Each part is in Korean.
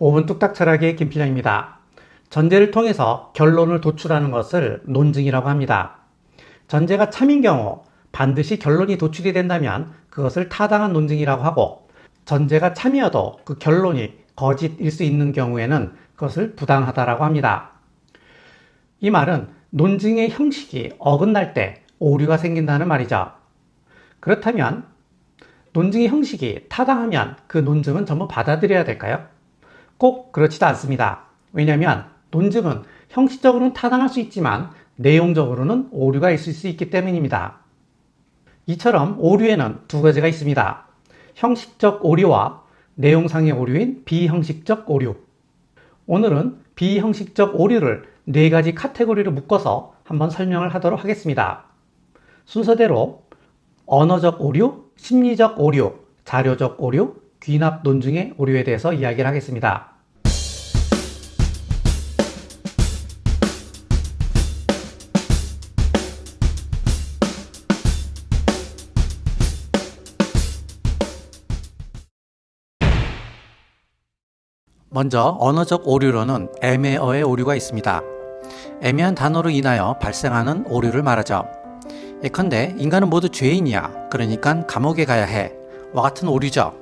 5분 뚝딱 철학의 김필영입니다. 전제를 통해서 결론을 도출하는 것을 논증이라고 합니다. 전제가 참인 경우 반드시 결론이 도출이 된다면 그것을 타당한 논증이라고 하고, 전제가 참이어도 그 결론이 거짓일 수 있는 경우에는 그것을 부당하다라고 합니다. 이 말은 논증의 형식이 어긋날 때 오류가 생긴다는 말이죠. 그렇다면 논증의 형식이 타당하면 그 논증은 전부 받아들여야 될까요? 꼭 그렇지도 않습니다. 왜냐하면 논증은 형식적으로는 타당할 수 있지만 내용적으로는 오류가 있을 수 있기 때문입니다. 이처럼 오류에는 두 가지가 있습니다. 형식적 오류와 내용상의 오류인 비형식적 오류. 오늘은 비형식적 오류를 네 가지 카테고리로 묶어서 한번 설명을 하도록 하겠습니다. 순서대로 언어적 오류, 심리적 오류, 자료적 오류, 귀납 논증의 오류에 대해서 이야기를 하겠습니다. 먼저 언어적 오류로는 애매어의 오류가 있습니다. 애매한 단어로 인하여 발생하는 오류를 말하죠. 예컨대 인간은 모두 죄인이야, 그러니까 감옥에 가야 해, 와 같은 오류죠.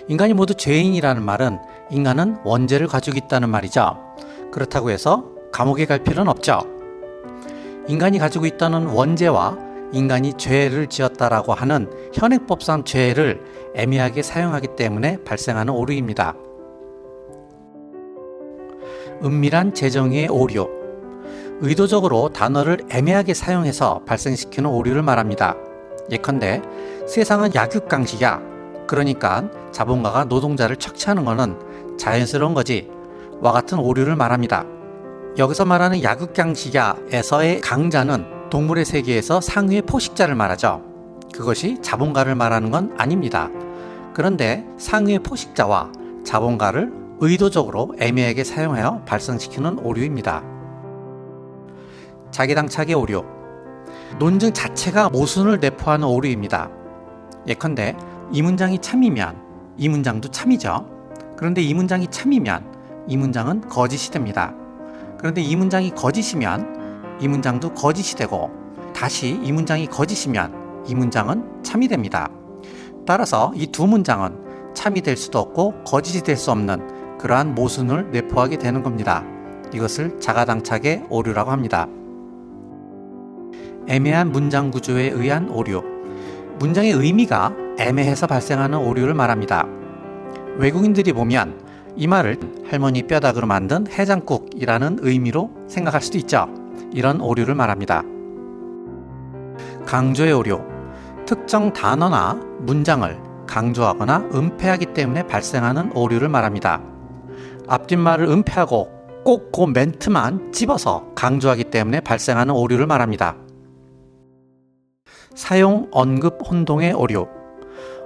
인간이 모두 죄인이라는 말은 인간은 원죄를 가지고 있다는 말이죠. 그렇다고 해서 감옥에 갈 필요는 없죠. 인간이 가지고 있다는 원죄와 인간이 죄를 지었다라고 하는 현행법상 죄를 애매하게 사용하기 때문에 발생하는 오류입니다. 은밀한 재정의 오류. 의도적으로 단어를 애매하게 사용해서 발생시키는 오류를 말합니다. 예컨대 세상은 약육강식이야, 그러니까 자본가가 노동자를 착취하는 것은 자연스러운 거지, 와 같은 오류를 말합니다. 여기서 말하는 약육강식야에서의 강자는 동물의 세계에서 상위의 포식자를 말하죠. 그것이 자본가를 말하는 건 아닙니다. 그런데 상위의 포식자와 자본가를 의도적으로 애매하게 사용하여 발생시키는 오류입니다. 자기당착의 오류. 논증 자체가 모순을 내포하는 오류입니다. 예컨대 이 문장이 참이면 이 문장도 참이죠. 그런데 이 문장이 참이면 이 문장은 거짓이 됩니다. 그런데 이 문장이 거짓이면 이 문장도 거짓이 되고, 다시 이 문장이 거짓이면 이 문장은 참이 됩니다. 따라서 이 두 문장은 참이 될 수도 없고 거짓이 될 수 없는 그러한 모순을 내포하게 되는 겁니다. 이것을 자가당착의 오류라고 합니다. 애매한 문장 구조에 의한 오류. 문장의 의미가 애매해서 발생하는 오류를 말합니다. 외국인들이 보면 이 말을 할머니 뼈다귀로 만든 해장국이라는 의미로 생각할 수도 있죠. 이런 오류를 말합니다. 강조의 오류. 특정 단어나 문장을 강조하거나 은폐하기 때문에 발생하는 오류를 말합니다. 앞뒷말을 은폐하고 꼭 그 멘트만 집어서 강조하기 때문에 발생하는 오류를 말합니다. 사용, 언급, 혼동의 오류.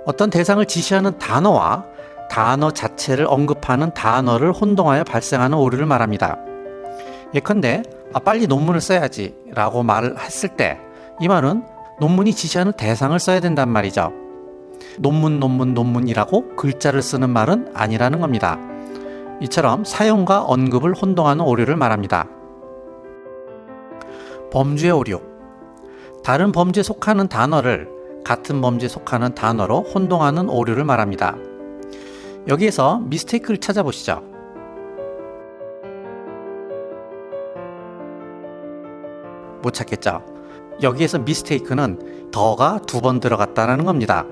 어떤 대상을 지시하는 단어와 단어 자체를 언급하는 단어를 혼동하여 발생하는 오류를 말합니다. 예컨대 빨리 논문을 써야지 라고 말을 했을 때 이 말은 논문이 지시하는 대상을 써야 된단 말이죠. 논문이라고 글자를 쓰는 말은 아니라는 겁니다. 이처럼 사용과 언급을 혼동하는 오류를 말합니다. 범주의 오류. 다른 범주에 속하는 단어를 같은 범주에 속하는 단어로 혼동하는 오류를 말합니다. 여기에서 미스테이크를 찾아보시죠. 못 찾겠죠? 여기에서 미스테이크는 더가 두 번 들어갔다는 겁니다.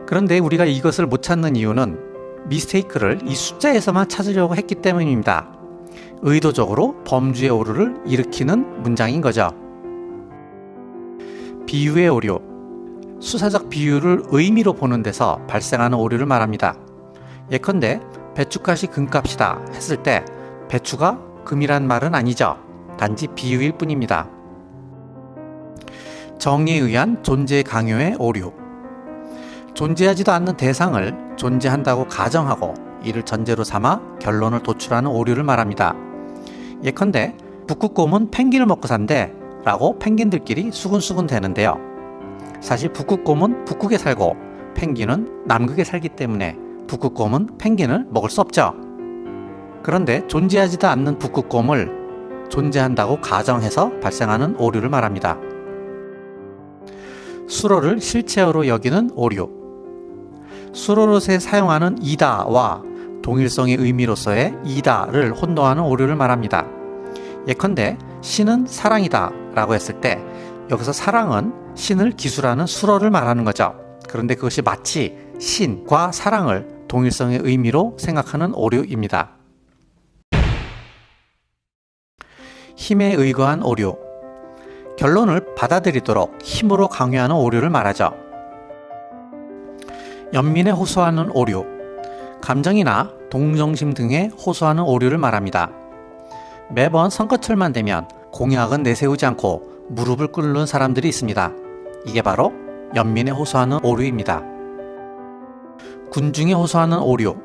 그런데 우리가 이것을 못 찾는 이유는 미스테이크를 이 숫자에서만 찾으려고 했기 때문입니다. 의도적으로 범주의 오류를 일으키는 문장인 거죠. 비유의 오류. 수사적 비유를 의미로 보는 데서 발생하는 오류를 말합니다. 예컨대 배추값이 금값이다 했을 때 배추가 금이란 말은 아니죠. 단지 비유일 뿐입니다. 정의에 의한 존재 강요의 오류. 존재하지도 않는 대상을 존재한다고 가정하고 이를 전제로 삼아 결론을 도출하는 오류를 말합니다. 예컨대 북극곰은 펭귄을 먹고 산대 라고 펭귄들끼리 수근수근 되는데요. 사실 북극곰은 북극에 살고 펭귄은 남극에 살기 때문에 북극곰은 펭귄을 먹을 수 없죠. 그런데 존재하지도 않는 북극곰을 존재한다고 가정해서 발생하는 오류를 말합니다. 수로를 실체어로 여기는 오류. 수로릇에 사용하는 이다와 동일성의 의미로서의 이다를 혼동하는 오류를 말합니다. 예컨대 신은 사랑이다 라고 했을 때 여기서 사랑은 신을 기술하는 수로를 말하는 거죠. 그런데 그것이 마치 신과 사랑을 동일성의 의미로 생각하는 오류입니다. 힘에 의거한 오류. 결론을 받아들이도록 힘으로 강요하는 오류를 말하죠. 연민에 호소하는 오류. 감정이나 동정심 등에 호소하는 오류를 말합니다. 매번 선거철만 되면 공약은 내세우지 않고 무릎을 꿇는 사람들이 있습니다. 이게 바로 연민에 호소하는 오류입니다. 군중에 호소하는 오류.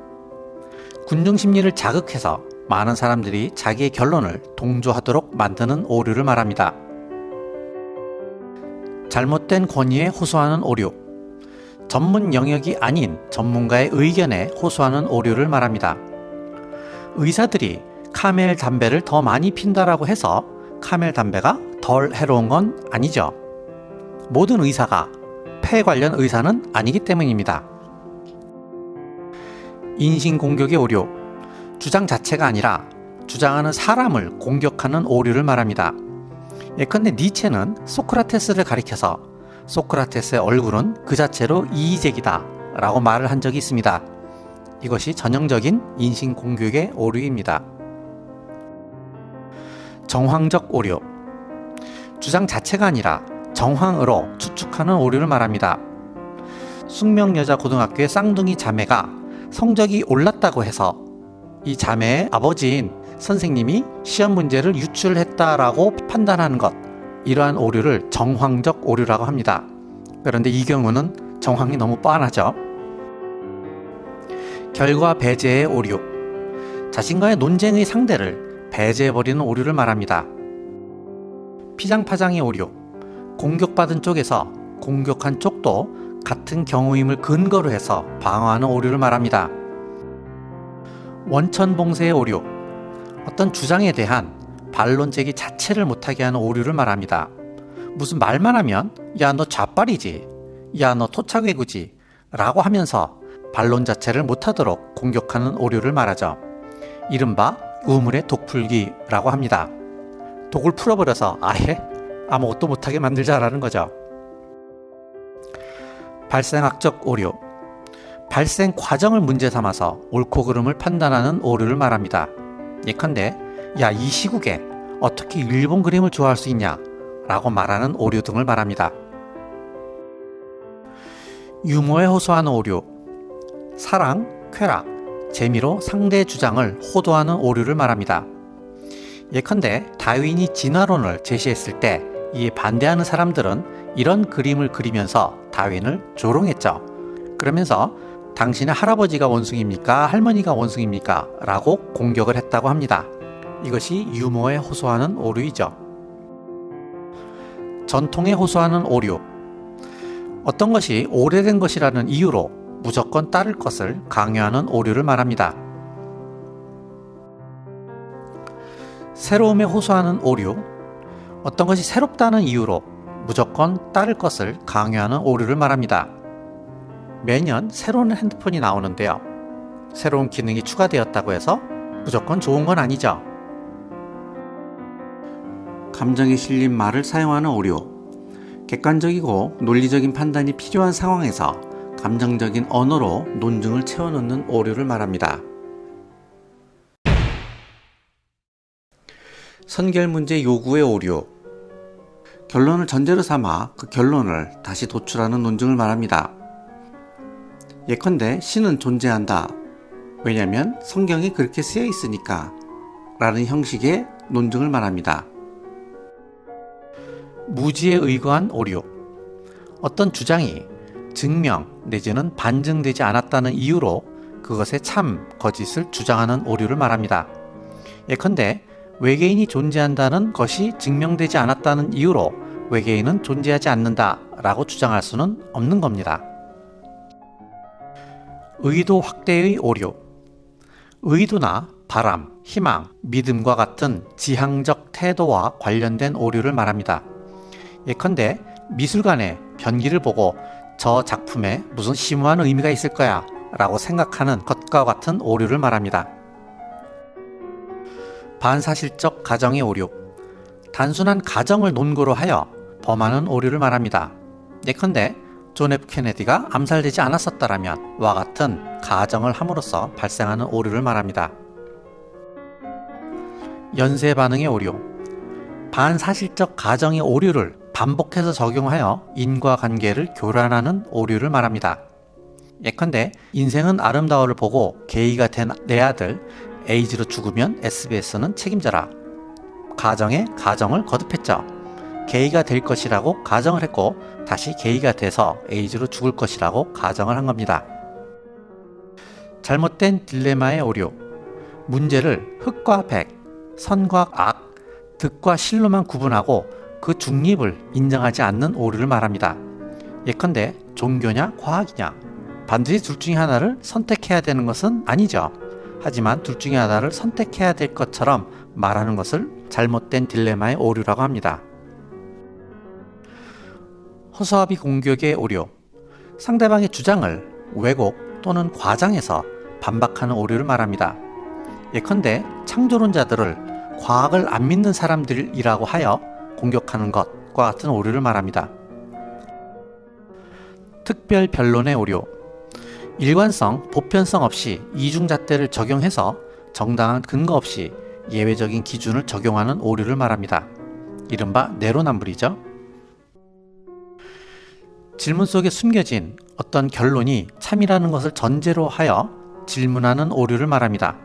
군중 심리를 자극해서 많은 사람들이 자기의 결론을 동조하도록 만드는 오류를 말합니다. 잘못된 권위에 호소하는 오류. 전문 영역이 아닌 전문가의 의견에 호소하는 오류를 말합니다. 의사들이 카멜 담배를 더 많이 핀다라고 해서 카멜 담배가 덜 해로운 건 아니죠. 모든 의사가 폐 관련 의사는 아니기 때문입니다. 인신공격의 오류. 주장 자체가 아니라 주장하는 사람을 공격하는 오류를 말합니다. 예컨대 니체는 소크라테스를 가리켜서 소크라테스의 얼굴은 그 자체로 이의제기다 라고 말을 한 적이 있습니다. 이것이 전형적인 인신공격의 오류입니다. 정황적 오류. 주장 자체가 아니라 정황으로 추측하는 오류를 말합니다. 숙명여자고등학교의 쌍둥이 자매가 성적이 올랐다고 해서 이 자매의 아버지인 선생님이 시험 문제를 유출했다라고 판단하는 것, 이러한 오류를 정황적 오류라고 합니다. 그런데 이 경우는 정황이 너무 뻔하죠. 결과 배제의 오류. 자신과의 논쟁의 상대를 배제해버리는 오류를 말합니다. 피장파장의 오류. 공격받은 쪽에서 공격한 쪽도 같은 경우임을 근거로 해서 방어하는 오류를 말합니다. 원천봉쇄의 오류. 어떤 주장에 대한 반론 제기 자체를 못하게 하는 오류를 말합니다. 무슨 말만 하면 야 너 좌빨이지, 야 너 토착외구지 라고 하면서 반론 자체를 못하도록 공격하는 오류를 말하죠. 이른바 우물의 독풀기라고 합니다. 독을 풀어버려서 아예 아무것도 못하게 만들자라는 거죠. 발생학적 오류. 발생 과정을 문제 삼아서 옳고 그름을 판단하는 오류를 말합니다. 예컨대 야 이 시국에 어떻게 일본 그림을 좋아할 수 있냐 라고 말하는 오류 등을 말합니다. 유머에 호소하는 오류. 사랑, 쾌락, 재미로 상대의 주장을 호도하는 오류를 말합니다. 예컨대 다윈이 진화론을 제시했을 때 이에 반대하는 사람들은 이런 그림을 그리면서 다윈을 조롱했죠. 그러면서 당신의 할아버지가 원숭입니까? 할머니가 원숭입니까? 라고 공격을 했다고 합니다. 이것이 유머에 호소하는 오류이죠. 전통에 호소하는 오류. 어떤 것이 오래된 것이라는 이유로 무조건 따를 것을 강요하는 오류를 말합니다. 새로움에 호소하는 오류. 어떤 것이 새롭다는 이유로 무조건 따를 것을 강요하는 오류를 말합니다. 매년 새로운 핸드폰이 나오는데요. 새로운 기능이 추가되었다고 해서 무조건 좋은 건 아니죠. 감정에 실린 말을 사용하는 오류. 객관적이고 논리적인 판단이 필요한 상황에서 감정적인 언어로 논증을 채워넣는 오류를 말합니다. 선결문제 요구의 오류. 결론을 전제로 삼아 그 결론을 다시 도출하는 논증을 말합니다. 예컨대 신은 존재한다. 왜냐하면 성경에 그렇게 쓰여 있으니까 라는 형식의 논증을 말합니다. 무지에 의거한 오류. 어떤 주장이 증명 내지는 반증되지 않았다는 이유로 그것의 참, 거짓을 주장하는 오류를 말합니다. 예컨대 외계인이 존재한다는 것이 증명되지 않았다는 이유로 외계인은 존재하지 않는다 라고 주장할 수는 없는 겁니다. 의도 확대의 오류. 의도나 바람, 희망, 믿음과 같은 지향적 태도와 관련된 오류를 말합니다. 예컨대 미술관의 변기를 보고 저 작품에 무슨 심오한 의미가 있을 거야 라고 생각하는 것과 같은 오류를 말합니다. 반사실적 가정의 오류, 단순한 가정을 논거로 하여 범하는 오류를 말합니다. 예컨대 존 F 케네디가 암살되지 않았었다라면 와 같은 가정을 함으로써 발생하는 오류를 말합니다. 연쇄 반응의 오류, 반사실적 가정의 오류를 반복해서 적용하여 인과관계를 교란하는 오류를 말합니다. 예컨대 인생은 아름다워를 보고 게이가 된 내 아들 에이즈로 죽으면 SBS는 책임져라. 가정에 가정을 거듭했죠. 게이가 될 것이라고 가정을 했고 다시 게이가 돼서 에이즈로 죽을 것이라고 가정을 한 겁니다. 잘못된 딜레마의 오류, 문제를 흑과 백, 선과 악, 득과 실로만 구분하고 그 중립을 인정하지 않는 오류를 말합니다. 예컨대 종교냐 과학이냐, 반드시 둘 중에 하나를 선택해야 되는 것은 아니죠. 하지만 둘 중에 하나를 선택해야 될 것처럼 말하는 것을 잘못된 딜레마의 오류라고 합니다. 허수아비 공격의 오류, 상대방의 주장을 왜곡 또는 과장해서 반박하는 오류를 말합니다. 예컨대 창조론자들을 과학을 안 믿는 사람들이라고 하여 공격하는 것과 같은 오류를 말합니다. 특별 변론의 오류, 일관성, 보편성 없이 이중잣대를 적용해서 정당한 근거 없이 예외적인 기준을 적용하는 오류를 말합니다. 이른바 내로남불이죠. 질문 속에 숨겨진 어떤 결론이 참이라는 것을 전제로 하여 질문하는 오류를 말합니다.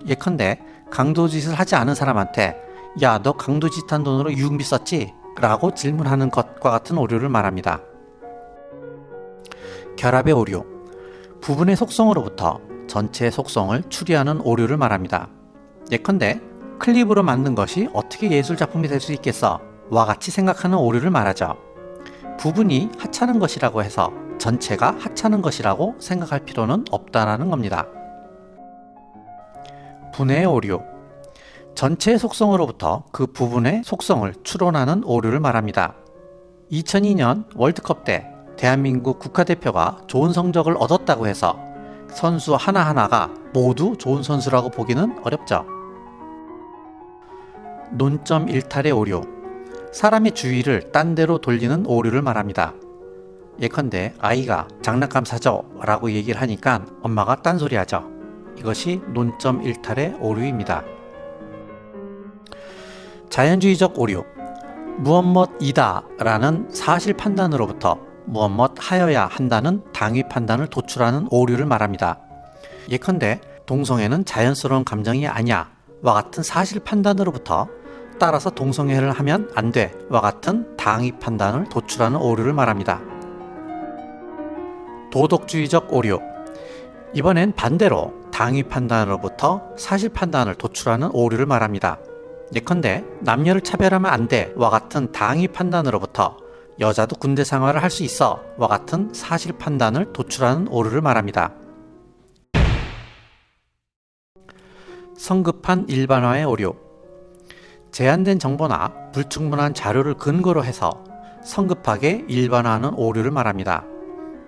예컨대 강도짓을 하지 않은 사람한테 야, 너 강도짓한 돈으로 유흥비 썼지? 라고 질문하는 것과 같은 오류를 말합니다. 결합의 오류, 부분의 속성으로부터 전체의 속성을 추리하는 오류를 말합니다. 예컨대 클립으로 만든 것이 어떻게 예술작품이 될 수 있겠어? 와 같이 생각하는 오류를 말하죠. 부분이 하찮은 것이라고 해서 전체가 하찮은 것이라고 생각할 필요는 없다는 겁니다. 분해의 오류, 전체의 속성으로부터 그 부분의 속성을 추론하는 오류를 말합니다. 2002년 월드컵 때 대한민국 국가대표가 좋은 성적을 얻었다고 해서 선수 하나하나가 모두 좋은 선수라고 보기는 어렵죠. 논점 일탈의 오류, 사람의 주의를 딴 데로 돌리는 오류를 말합니다. 예컨대 아이가 장난감 사줘 라고 얘기를 하니까 엄마가 딴소리 하죠. 이것이 논점 일탈의 오류입니다. 자연주의적 오류, 무엇뭇이다 라는 사실 판단으로부터 무엇뭇 하여야 한다는 당위 판단을 도출하는 오류를 말합니다. 예컨대 동성애는 자연스러운 감정이 아니야 와 같은 사실 판단으로부터 따라서 동성애를 하면 안 돼 와 같은 당위 판단을 도출하는 오류를 말합니다. 도덕주의적 오류, 이번엔 반대로 당위 판단으로부터 사실 판단을 도출하는 오류를 말합니다. 예컨대 남녀를 차별하면 안 돼 와 같은 당위 판단으로부터 여자도 군대 생활을 할 수 있어 와 같은 사실 판단을 도출하는 오류를 말합니다. 성급한 일반화의 오류, 제한된 정보나 불충분한 자료를 근거로 해서 성급하게 일반화하는 오류를 말합니다.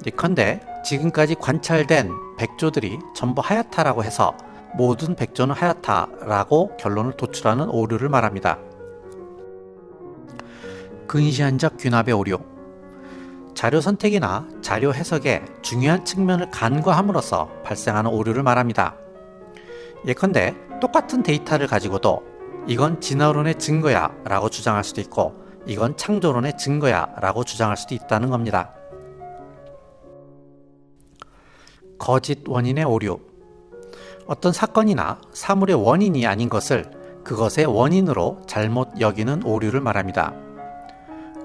예컨대 지금까지 관찰된 백조들이 전부 하얗다라고 해서 모든 백조는 하얗다라고 결론을 도출하는 오류를 말합니다. 근시안적 귀납의 오류, 자료 선택이나 자료 해석의 중요한 측면을 간과함으로써 발생하는 오류를 말합니다. 예컨대 똑같은 데이터를 가지고도 이건 진화론의 증거야 라고 주장할 수도 있고 이건 창조론의 증거야 라고 주장할 수도 있다는 겁니다. 거짓 원인의 오류, 어떤 사건이나 사물의 원인이 아닌 것을 그것의 원인으로 잘못 여기는 오류를 말합니다.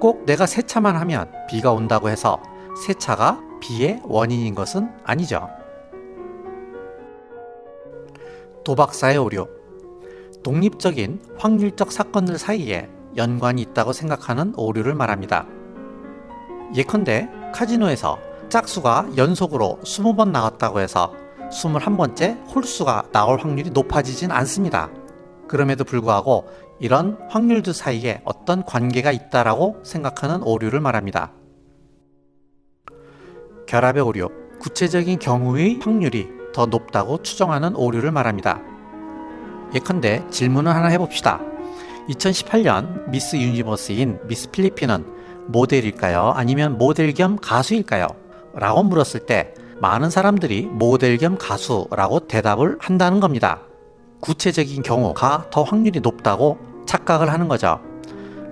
꼭 내가 세차만 하면 비가 온다고 해서 세차가 비의 원인인 것은 아니죠. 도박사의 오류, 독립적인 확률적 사건들 사이에 연관이 있다고 생각하는 오류를 말합니다. 예컨대 카지노에서 짝수가 연속으로 20번 나왔다고 해서 21번째 홀수가 나올 확률이 높아지진 않습니다. 그럼에도 불구하고 이런 확률들 사이에 어떤 관계가 있다라고 생각하는 오류를 말합니다. 결합의 오류, 구체적인 경우의 확률이 더 높다고 추정하는 오류를 말합니다. 예컨대 질문을 하나 해봅시다. 2018년 미스 유니버스인 미스 필리핀은 모델일까요? 아니면 모델 겸 가수일까요? 라고 물었을 때 많은 사람들이 모델 겸 가수라고 대답을 한다는 겁니다. 구체적인 경우가 더 확률이 높다고 착각을 하는 거죠.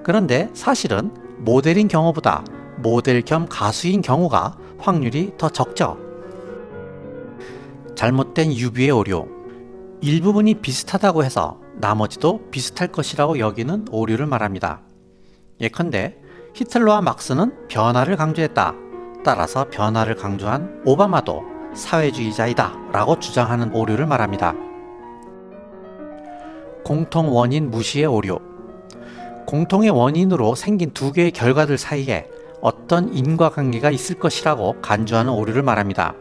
그런데 사실은 모델인 경우보다 모델 겸 가수인 경우가 확률이 더 적죠. 잘못된 유비의 오류, 일부분이 비슷하다고 해서 나머지도 비슷할 것이라고 여기는 오류를 말합니다. 예컨대 히틀러와 막스는 변화를 강조했다. 따라서 변화를 강조한 오바마도 사회주의자이다 라고 주장하는 오류를 말합니다. 공통 원인 무시의 오류, 공통의 원인으로 생긴 두 개의 결과들 사이에 어떤 인과관계가 있을 것이라고 간주하는 오류를 말합니다.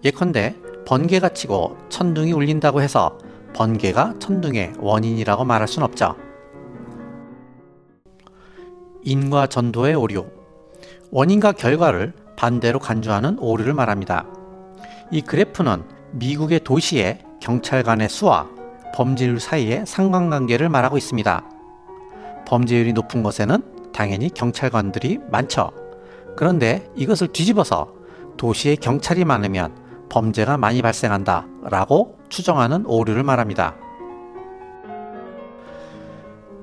예컨대 번개가 치고 천둥이 울린다고 해서 번개가 천둥의 원인이라고 말할 순 없죠. 인과 전도의 오류, 원인과 결과를 반대로 간주하는 오류를 말합니다. 이 그래프는 미국의 도시의 경찰관의 수와 범죄율 사이의 상관관계를 말하고 있습니다. 범죄율이 높은 곳에는 당연히 경찰관들이 많죠. 그런데 이것을 뒤집어서 도시에 경찰이 많으면 범죄가 많이 발생한다 라고 추정하는 오류를 말합니다.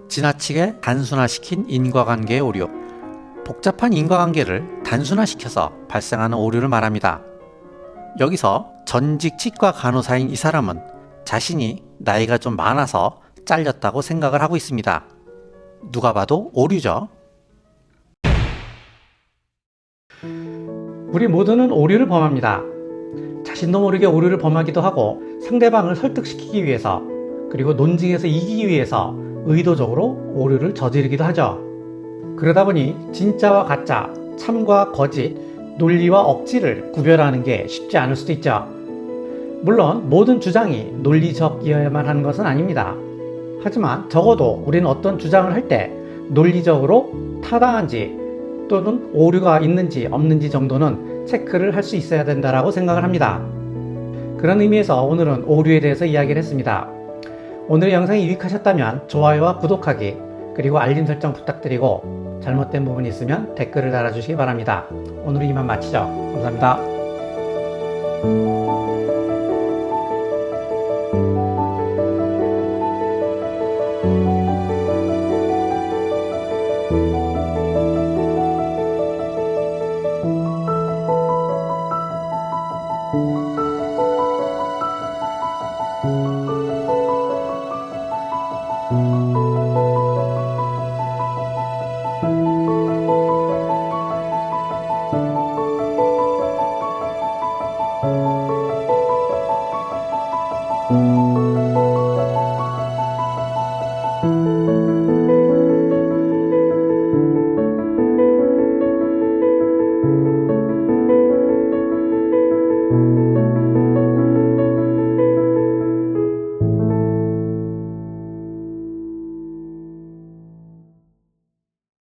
지나치게 단순화시킨 인과관계의 오류, 복잡한 인과관계를 단순화시켜서 발생하는 오류를 말합니다. 여기서 전직 치과 간호사인 이 사람은 자신이 나이가 좀 많아서 잘렸다고 생각을 하고 있습니다. 누가 봐도 오류죠. 우리 모두는 오류를 범합니다. 자신도 모르게 오류를 범하기도 하고 상대방을 설득시키기 위해서 그리고 논쟁에서 이기기 위해서 의도적으로 오류를 저지르기도 하죠. 그러다 보니 진짜와 가짜, 참과 거짓, 논리와 억지를 구별하는 게 쉽지 않을 수도 있죠. 물론 모든 주장이 논리적이어야만 하는 것은 아닙니다. 하지만 적어도 우리는 어떤 주장을 할 때 논리적으로 타당한지 또는 오류가 있는지 없는지 정도는 체크를 할 수 있어야 된다고 생각을 합니다. 그런 의미에서 오늘은 오류에 대해서 이야기를 했습니다. 오늘의 영상이 유익하셨다면 좋아요와 구독하기 그리고 알림 설정 부탁드리고 잘못된 부분이 있으면 댓글을 달아주시기 바랍니다. 오늘은 이만 마치죠. 감사합니다.